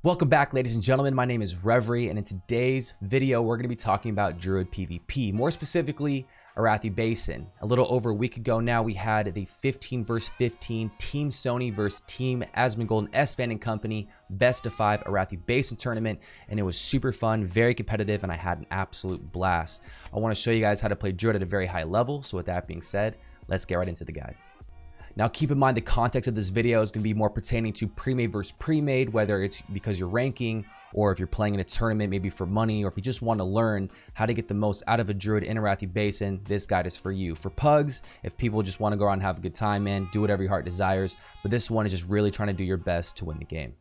Welcome back, ladies and gentlemen. My name is Revery, and in today's video, we're going to be talking about Druid PvP, more specifically, Arathi Basin. A little over a week ago now, we had the 15 vs 15 Team Sony versus Team Asmongold and Esfand and Company best of 5 Arathi Basin tournament, and it was super fun, very competitive, and I had an absolute blast. I want to show you guys how to play Druid at a very high level, so with that being said, let's get right into the guide. Now, keep in mind the context of this video is going to be more pertaining to pre-made versus pre-made, whether it's because you're ranking or if you're playing in a tournament, maybe for money, or if you just want to learn how to get the most out of a Druid in Arathi Basin, this guide is for you. For pugs, if people just want to go around and have a good time, man, do whatever your heart desires. But this one is just really trying to do your best to win the game.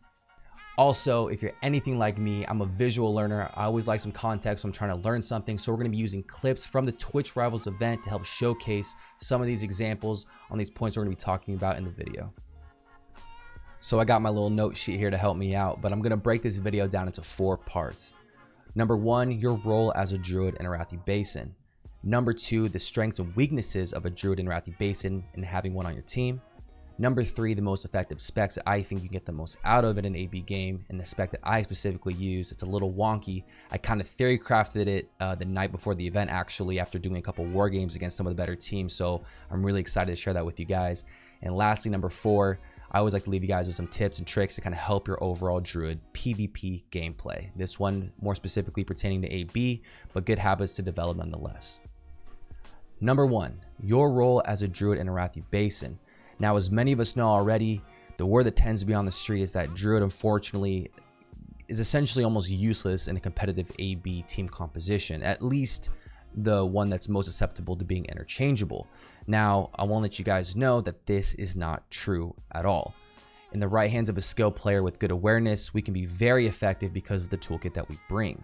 Also, if you're anything like me, I'm a visual learner. I always like some context when I'm trying to learn something. So we're going to be using clips from the Twitch Rivals event to help showcase some of these examples on these points we're going to be talking about in the video. So I got my little note sheet here to help me out, but I'm going to break this video down into 4 parts. Number 1, your role as a Druid in Arathi Basin. Number 2, the strengths and weaknesses of a Druid in Arathi Basin and having one on your team. Number 3, the most effective specs that I think you can get the most out of in an AB game, and the spec that I specifically use. It's a little wonky. I kind of theory crafted it the night before the event, actually, after doing a couple war games against some of the better teams. So I'm really excited to share that with you guys. And lastly, number 4, I always like to leave you guys with some tips and tricks to kind of help your overall Druid PvP gameplay. This one more specifically pertaining to AB, but good habits to develop nonetheless. Number 1, your role as a Druid in Arathi Basin. Now, as many of us know already, the word that tends to be on the street is that Druid, unfortunately, is essentially almost useless in a competitive AB team composition, at least the one that's most susceptible to being interchangeable. Now, I want to let you guys know that this is not true at all. In the right hands of a skilled player with good awareness, we can be very effective because of the toolkit that we bring.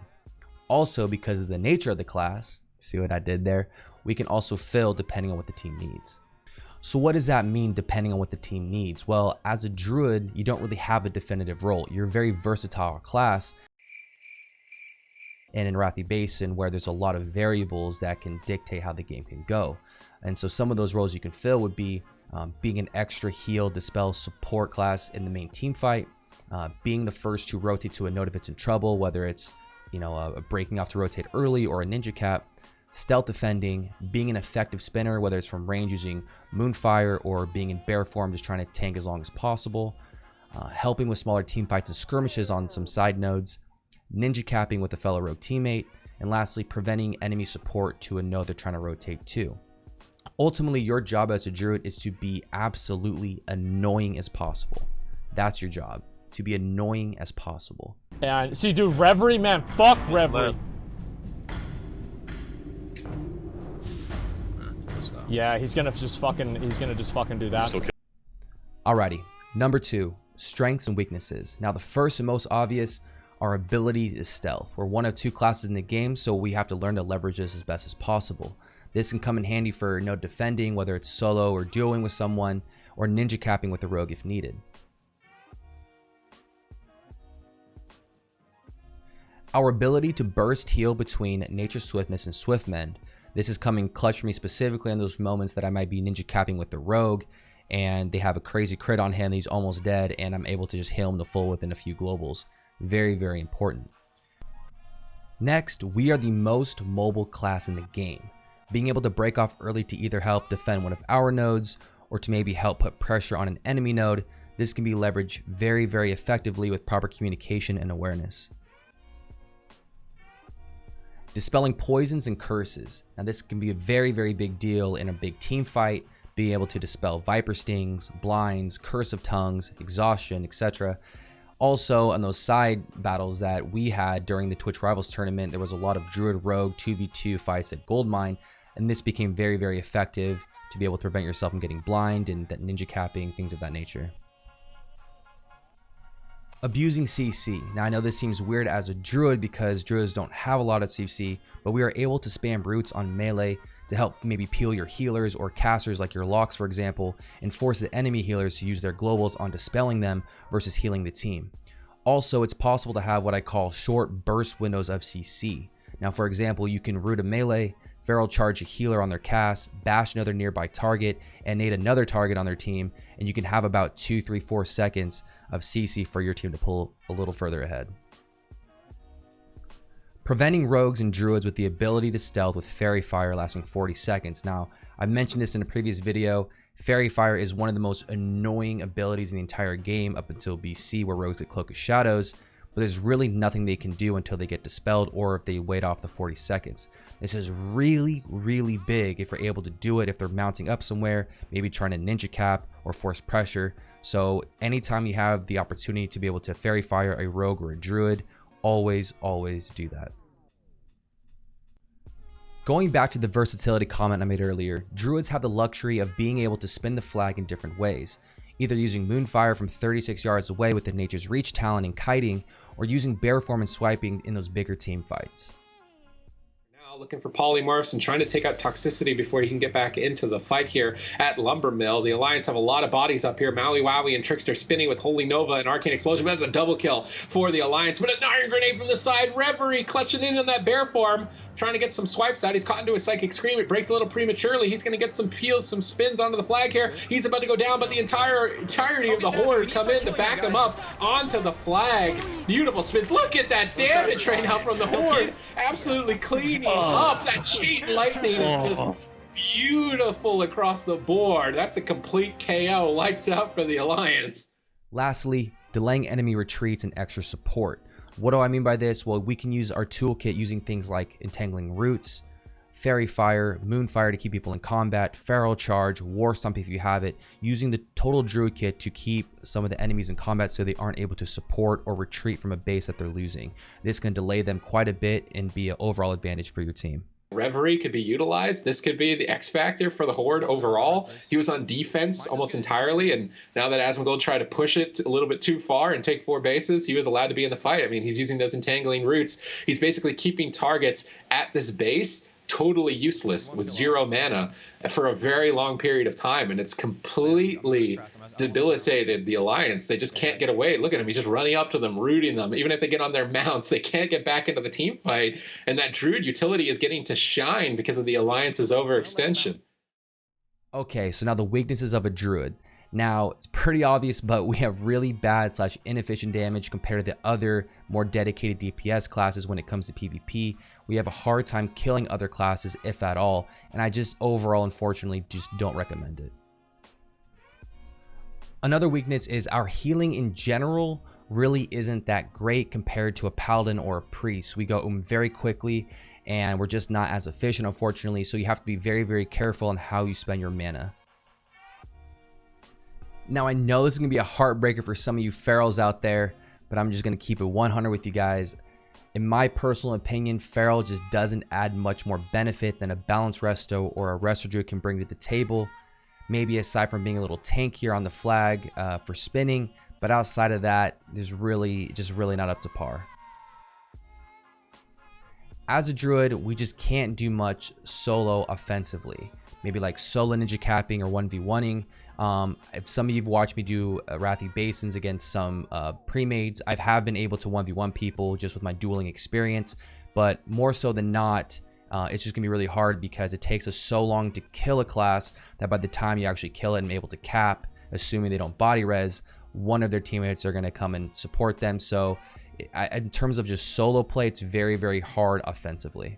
Also, because of the nature of the class, see what I did there, we can also fill depending on what the team needs. So what does that mean depending on what the team needs? Well, as a Druid, you don't really have a definitive role. You're a very versatile class. And in Arathi Basin, where there's a lot of variables that can dictate how the game can go. And so some of those roles you can fill would be being an extra heal, dispel, support class in the main team fight, being the first to rotate to a node if it's in trouble, whether it's a breaking off to rotate early or a ninja cap, stealth defending, being an effective spinner, whether it's from range using Moonfire or being in bear form just trying to tank as long as possible, helping with smaller team fights and skirmishes on some side nodes, ninja capping with a fellow rogue teammate, and lastly, preventing enemy support to a node they're trying to rotate to. Ultimately, your job as a Druid is to be absolutely annoying as possible. That's your job, to be annoying as possible. And see, dude, Revery, man, fuck Revery. Yeah, he's gonna just fucking do that. Alrighty, number 2, strengths and weaknesses. Now, the first and most obvious, our ability to stealth. We're one of 2 classes in the game, so we have to learn to leverage this as best as possible. This can come in handy for node defending, whether it's solo or duoing with someone, or ninja capping with a rogue if needed. Our ability to burst heal between Nature Swiftness and Swift Mend. This is coming clutch for me specifically in those moments that I might be ninja capping with the rogue and they have a crazy crit on him, he's almost dead, and I'm able to just heal him to full within a few globals. Very, very important. Next, we are the most mobile class in the game. Being able to break off early to either help defend one of our nodes or to maybe help put pressure on an enemy node, this can be leveraged very, very effectively with proper communication and awareness. Dispelling poisons and curses. Now, this can be a very, very big deal in a big team fight, being able to dispel viper stings, blinds, curse of tongues, exhaustion, etc. Also, on those side battles that we had during the Twitch Rivals tournament, there was a lot of Druid Rogue 2v2 fights at Goldmine, and this became very, very effective to be able to prevent yourself from getting blind and that ninja capping, things of that nature. Abusing CC. Now, I know this seems weird as a Druid because Druids don't have a lot of CC, but we are able to spam roots on melee to help maybe peel your healers or casters like your locks, for example, and force the enemy healers to use their globals on dispelling them versus healing the team. Also, it's possible to have what I call short burst windows of CC. Now, for example, you can root a melee, feral charge a healer on their cast, bash another nearby target, and nade another target on their team, and you can have about 2, 3, 4 seconds of CC for your team to pull a little further ahead. Preventing rogues and druids with the ability to stealth with Fairy Fire lasting 40 seconds. Now, I mentioned this in a previous video. Fairy Fire is one of the most annoying abilities in the entire game up until BC, where rogues get Cloak of Shadows, but there's really nothing they can do until they get dispelled or if they wait off the 40 seconds. This is really, really big if you're able to do it, if they're mounting up somewhere, maybe trying to ninja cap or force pressure. So anytime you have the opportunity to be able to Fairy Fire a rogue or a druid, always do that. Going back to the versatility comment I made earlier, druids have the luxury of being able to spin the flag in different ways, either using Moonfire from 36 yards away with the Nature's Reach talent and kiting, or using Bear Form and swiping in those bigger team fights. Looking for polymorphs and trying to take out toxicity before he can get back into the fight here at Lumber Mill. The Alliance have a lot of bodies up here. Maui Wowie and Trickster spinning with Holy Nova and Arcane Explosion. But that's a double kill for the Alliance. But an Iron Grenade from the side. Revery clutching in on that Bear Form, trying to get some swipes out. He's caught into a Psychic Scream. It breaks a little prematurely. He's going to get some peels, some spins onto the flag here. He's about to go down, but the entirety of the Horde come in to back him up onto the flag. Beautiful spins. Look at that damage right now from the Horde. Absolutely cleaning up. That chain lightning is just beautiful across the board. That's a complete KO. Lights out for the Alliance. Lastly, delaying enemy retreats and extra support. What do I mean by this? Well, we can use our toolkit using things like Entangling Roots, Fairy Fire, Moonfire to keep people in combat, Feral Charge, War Stomp if you have it, using the total Druid kit to keep some of the enemies in combat so they aren't able to support or retreat from a base that they're losing. This can delay them quite a bit and be an overall advantage for your team. Revery could be utilized. This could be the X factor for the Horde overall. He was on defense almost entirely, and now that Asmongold tried to push it a little bit too far and take 4 bases, he was allowed to be in the fight. I mean, he's using those Entangling Roots. He's basically keeping targets at this base totally useless with 0 mana for a very long period of time, and it's completely debilitated the Alliance. They just can't get away. Look at him. He's just running up to them, rooting them. Even if they get on their mounts, they can't get back into the team fight, and that Druid utility is getting to shine because of the Alliance's overextension. Okay, so now the weaknesses of a Druid. Now, it's pretty obvious, but we have really bad / inefficient damage compared to the other more dedicated DPS classes when it comes to PvP. We have a hard time killing other classes, if at all, and I just overall, unfortunately, just don't recommend it. Another weakness is our healing in general really isn't that great compared to a Paladin or a Priest. We go very quickly, and we're just not as efficient, unfortunately, so you have to be very careful on how you spend your mana. Now, I know this is going to be a heartbreaker for some of you Ferals out there, but I'm just going to keep it 100 with you guys. In my personal opinion, Feral just doesn't add much more benefit than a Balanced Resto or a Resto Druid can bring to the table. Maybe aside from being a little tankier on the flag for spinning, but outside of that, is really not up to par. As a Druid, we just can't do much solo offensively. Maybe like solo ninja capping or 1v1ing. If some of you've watched me do Arathi Basins against some pre-mades, I have been able to 1v1 people just with my dueling experience, but more so than not, it's just gonna be really hard because it takes us so long to kill a class that by the time you actually kill it and be able to cap, assuming they don't body res, one of their teammates are gonna come and support them. So in terms of just solo play, it's very hard offensively.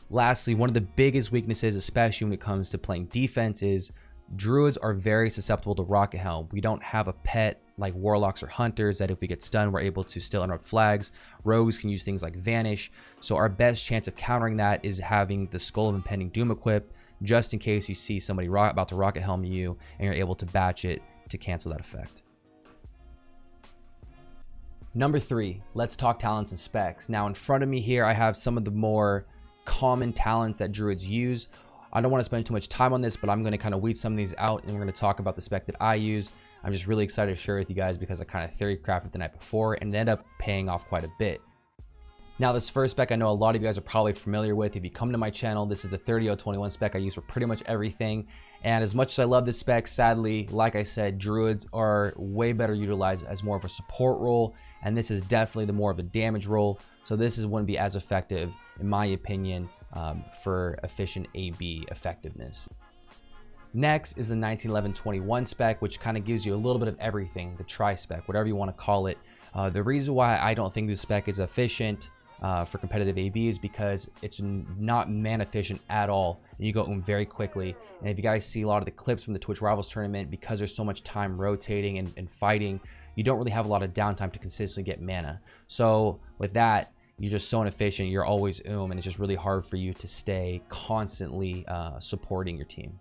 Lastly, one of the biggest weaknesses, especially when it comes to playing defense, is Druids are very susceptible to Rocket Helm. We don't have a pet like Warlocks or Hunters that if we get stunned, we're able to still interrupt flags. Rogues can use things like Vanish. So our best chance of countering that is having the Skull of Impending Doom equip, just in case you see somebody about to Rocket Helm you and you're able to batch it to cancel that effect. Number 3, let's talk talents and specs. Now in front of me here, I have some of the more common talents that Druids use. I don't want to spend too much time on this, but I'm going to kind of weed some of these out and we're going to talk about the spec that I use. I'm just really excited to share with you guys because I kind of theory crafted the night before and it ended up paying off quite a bit. Now this first spec I know a lot of you guys are probably familiar with. If you come to my channel, this is the 30-021 spec I use for pretty much everything. And as much as I love this spec, sadly, like I said, Druids are way better utilized as more of a support role, and this is definitely the more of a damage role. So this wouldn't be as effective, in my opinion, for efficient AB effectiveness. Next is the 1911-21 spec, which kind of gives you a little bit of everything, the tri-spec, whatever you want to call it. The reason why I don't think this spec is efficient for competitive AB is because it's not mana efficient at all. And you go very quickly. And if you guys see a lot of the clips from the Twitch Rivals tournament, because there's so much time rotating and fighting, you don't really have a lot of downtime to consistently get mana. So with that, you're just so inefficient. You're always and it's just really hard for you to stay constantly supporting your team.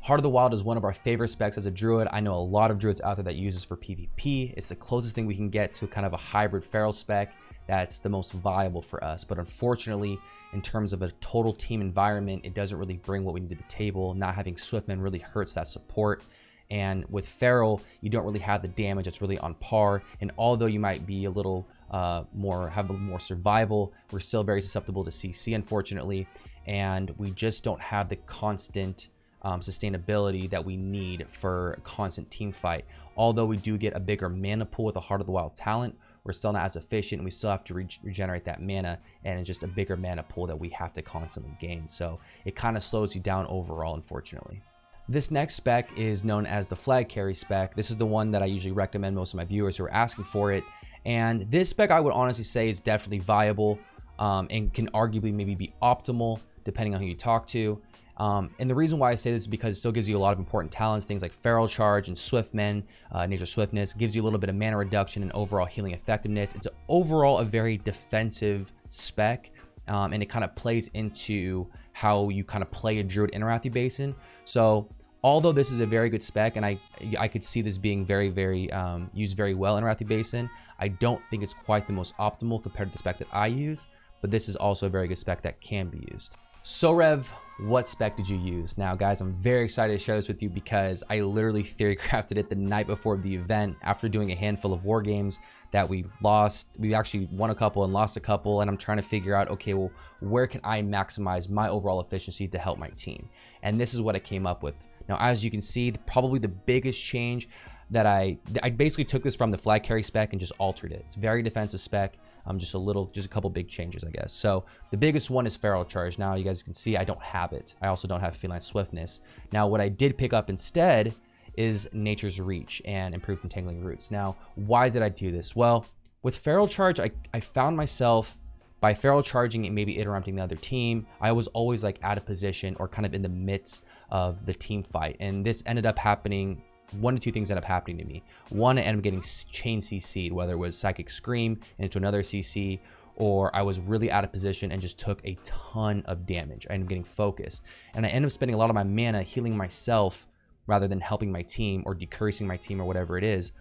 Heart of the Wild is one of our favorite specs as a druid. I know a lot of druids out there that use this for PvP. It's the closest thing we can get to kind of a hybrid feral spec that's the most viable for us. But unfortunately, in terms of a total team environment, it doesn't really bring what we need to the table. Not having Swiftman really hurts that support. And with feral, you don't really have the damage that's really on par. And although you might be a little have a little more survival, we're still very susceptible to CC, unfortunately. And we just don't have the constant sustainability that we need for a constant team fight. Although we do get a bigger mana pool with a Heart of the Wild talent, we're still not as efficient, and we still have to regenerate that mana, and it's just a bigger mana pool that we have to constantly gain. So it kind of slows you down overall, unfortunately. This next spec is known as the flag carry spec. This is the one that I usually recommend most of my viewers who are asking for it. And this spec, I would honestly say, is definitely viable and can arguably maybe be optimal depending on who you talk to. And the reason why I say this is because it still gives you a lot of important talents, things like Feral Charge and Swiftmen, Nature Swiftness, gives you a little bit of mana reduction and overall healing effectiveness. It's overall a very defensive spec, and it kind of plays into how you kind of play a Druid in Arathi Basin. So although this is a very good spec, and I could see this being very used very well in Arathi Basin, I don't think it's quite the most optimal compared to the spec that I use, but this is also a very good spec that can be used. So Rev, what spec did you use? Now guys, I'm very excited to share this with you because I literally theory crafted it the night before the event after doing a handful of war games that we lost. We actually won a couple and lost a couple, and I'm trying to figure out, okay, well, where can I maximize my overall efficiency to help my team? And this is what I came up with. Now, as you can see, probably the biggest change that I basically took this from the flag carry spec and just altered it. It's a very defensive spec. Just a couple big changes, I guess. So the biggest one is Feral Charge. Now you guys can see I don't have it. I also don't have Feline Swiftness. Now what I did pick up instead is Nature's Reach and Improved Entangling Roots. Now, why did I do this? Well, with Feral Charge, I found myself, by Feral Charging and maybe interrupting the other team, I was always like out of position or kind of in the midst of the team fight. And this ended up happening, one of two things ended up happening to me. One, I ended up getting chain CC'd, whether it was Psychic Scream into another CC, or I was really out of position and just took a ton of damage. I ended up getting focused. And I ended up spending a lot of my mana healing myself rather than helping my team or decreasing my team or whatever it is.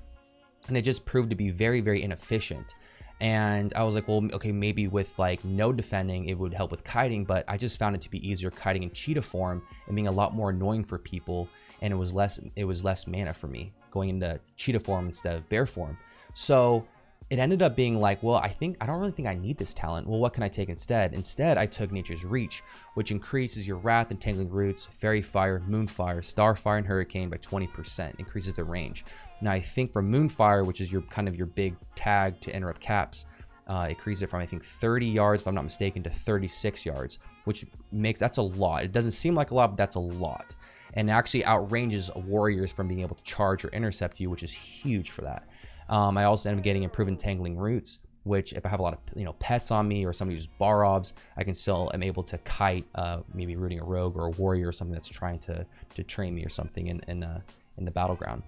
And it just proved to be very inefficient. And I was like, well, okay, maybe with like no defending, it would help with kiting, but I just found it to be easier kiting in cheetah form and being a lot more annoying for people. And it was less mana for me going into cheetah form instead of bear form. So it ended up being like, well, I don't really think I need this talent. Well, what can I take instead? Instead, I took Nature's Reach, which increases your Wrath, Entangling Roots, Fairy Fire, Moonfire, Starfire, and Hurricane by 20%, increases the range. Now, I think for Moonfire, which is your kind of your big tag to interrupt caps, it increases it from, I think, 30 yards, if I'm not mistaken, to 36 yards, which that's a lot. It doesn't seem like a lot, but that's a lot. And it actually outranges warriors from being able to charge or intercept you, which is huge for that. I also end up getting Improved Entangling Roots, which if I have a lot of pets on me or somebody uses Barobs, I can still am able to kite maybe rooting a rogue or a warrior or something that's trying to train me or something in the battleground.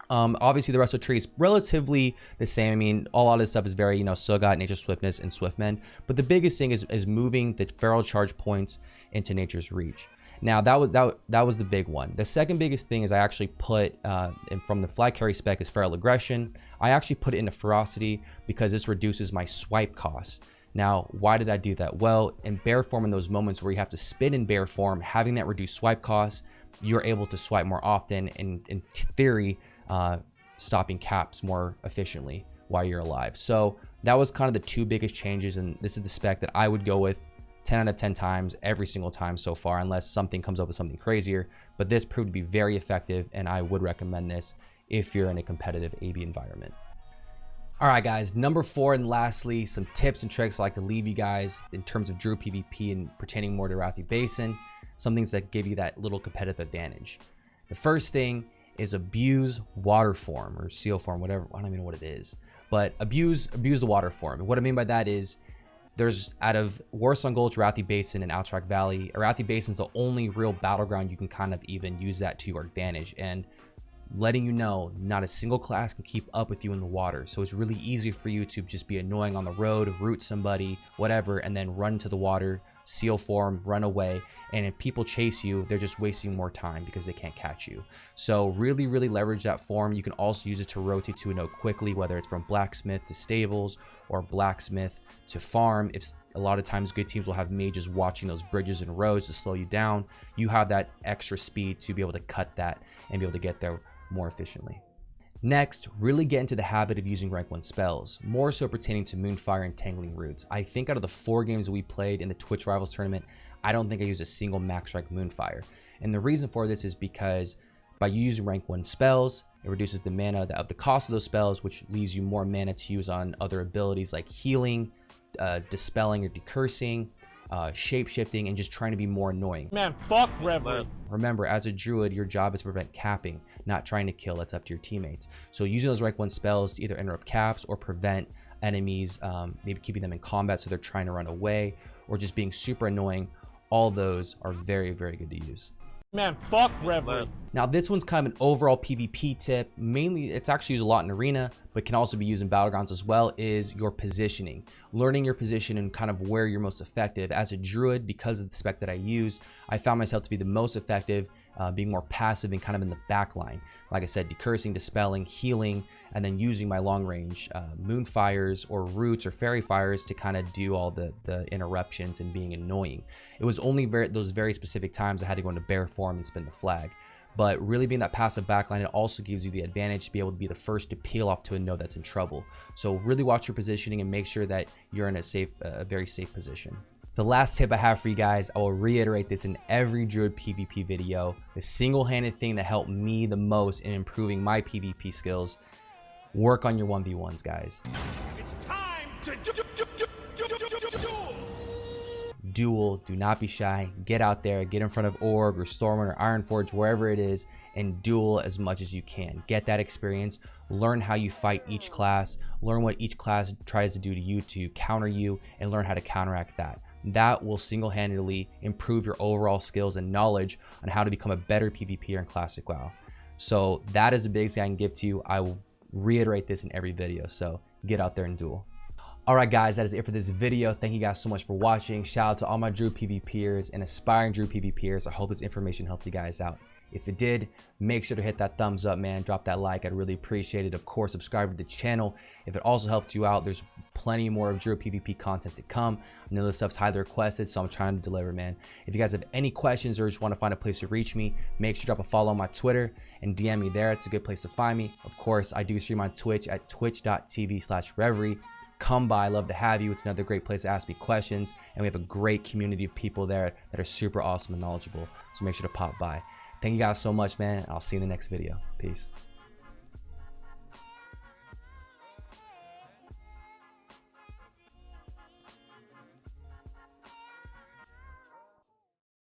Obviously the rest of the tree is relatively the same. I mean, a lot of this stuff is very, Sogot, Nature Swiftness, and Swiftmen. But the biggest thing is moving the Feral Charge points into Nature's Reach. Now that was the big one. The second biggest thing is I actually put from the flag carry spec is Feral Aggression. I actually put it into Ferocity because this reduces my swipe cost. Now, why did I do that? Well, in bear form, in those moments where you have to spin in bear form, having that reduced swipe cost, you're able to swipe more often, and in theory, stopping caps more efficiently while you're alive. So that was kind of the two biggest changes, and this is the spec that I would go with 10 out of 10 times every single time so far, unless something comes up with something crazier. But this proved to be very effective, and I would recommend this if you're in a competitive AB environment. All right, guys, number 4 and lastly, some tips and tricks I like to leave you guys in terms of Druid PvP and pertaining more to Arathi Basin, some things that give you that little competitive advantage. The first thing is abuse water form or seal form, whatever. I don't even know what it is, but abuse the water form. And what I mean by that is there's out of Warsong Gulch, Arathi Basin, and Outtrack Valley, Arathi Basin is the only real battleground you can kind of even use that to your advantage. And letting you know, not a single class can keep up with you in the water. So it's really easy for you to just be annoying on the road, root somebody, whatever, and then run to the water, seal form, run away. And if people chase you, they're just wasting more time because they can't catch you. So really, really leverage that form. You can also use it to rotate to a node quickly, whether it's from blacksmith to stables or blacksmith to farm. If a lot of times good teams will have mages watching those bridges and roads to slow you down, you have that extra speed to be able to cut that and be able to get there more efficiently. Next, really get into the habit of using rank 1 spells, more so pertaining to Moonfire and Tangling Roots. I think out of the 4 games that we played in the Twitch Rivals tournament, I don't think I used a single max rank Moonfire. And the reason for this is because by using rank 1 spells, it reduces the mana of the cost of those spells, which leaves you more mana to use on other abilities like healing, dispelling or decursing, shape-shifting, and just trying to be more annoying. Man, fuck Revery. Remember, as a druid, your job is to prevent capping, not trying to kill. That's up to your teammates. So using those rank 1 spells to either interrupt caps or prevent enemies, maybe keeping them in combat so they're trying to run away, or just being super annoying, all those are very, very good to use. Man, fuck Revery. Now this one's kind of an overall PvP tip. Mainly, it's actually used a lot in Arena, but can also be used in Battlegrounds as well, is your positioning. Learning your position and kind of where you're most effective. As a Druid, because of the spec that I use, I found myself to be the most effective being more passive and kind of in the back line. Like I said, decursing, dispelling, healing, and then using my long range Moonfires or Roots or Fairy Fires to kind of do all the interruptions and being annoying. It was only those very specific times I had to go into bear form and spin the flag. But really being that passive backline, it also gives you the advantage to be able to be the first to peel off to a node that's in trouble. So really watch your positioning and make sure that you're in a very safe position. The last tip I have for you guys, I will reiterate this in every Druid PvP video, the single-handed thing that helped me the most in improving my PvP skills: work on your 1v1s, guys. It's time to duel. Do not be shy. Get out there, get in front of Org or Stormwind or Ironforge, wherever it is, and duel as much as you can. Get that experience. Learn how you fight each class. Learn what each class tries to do to you to counter you, and learn how to counteract that. That will single-handedly improve your overall skills and knowledge on how to become a better PvPer in Classic WoW. So that is the biggest thing I can give to you. I will reiterate this in every video. So get out there and duel. All right, guys, that is it for this video. Thank you guys so much for watching. Shout out to all my Druid PvPers and aspiring Druid PvPers. I hope this information helped you guys out. If it did, make sure to hit that thumbs up, man. Drop that like. I'd really appreciate it. Of course, subscribe to the channel. If it also helped you out, there's plenty more of Druid PvP content to come. I know this stuff's highly requested, so I'm trying to deliver, man. If you guys have any questions or just want to find a place to reach me, make sure to drop a follow on my Twitter and DM me there. It's a good place to find me. Of course, I do stream on Twitch at twitch.tv/Revery. Come by, love to have you. It's another great place to ask me questions, and we have a great community of people there that are super awesome and knowledgeable. So make sure to pop by. Thank you guys so much, man. I'll see you in the next video. Peace.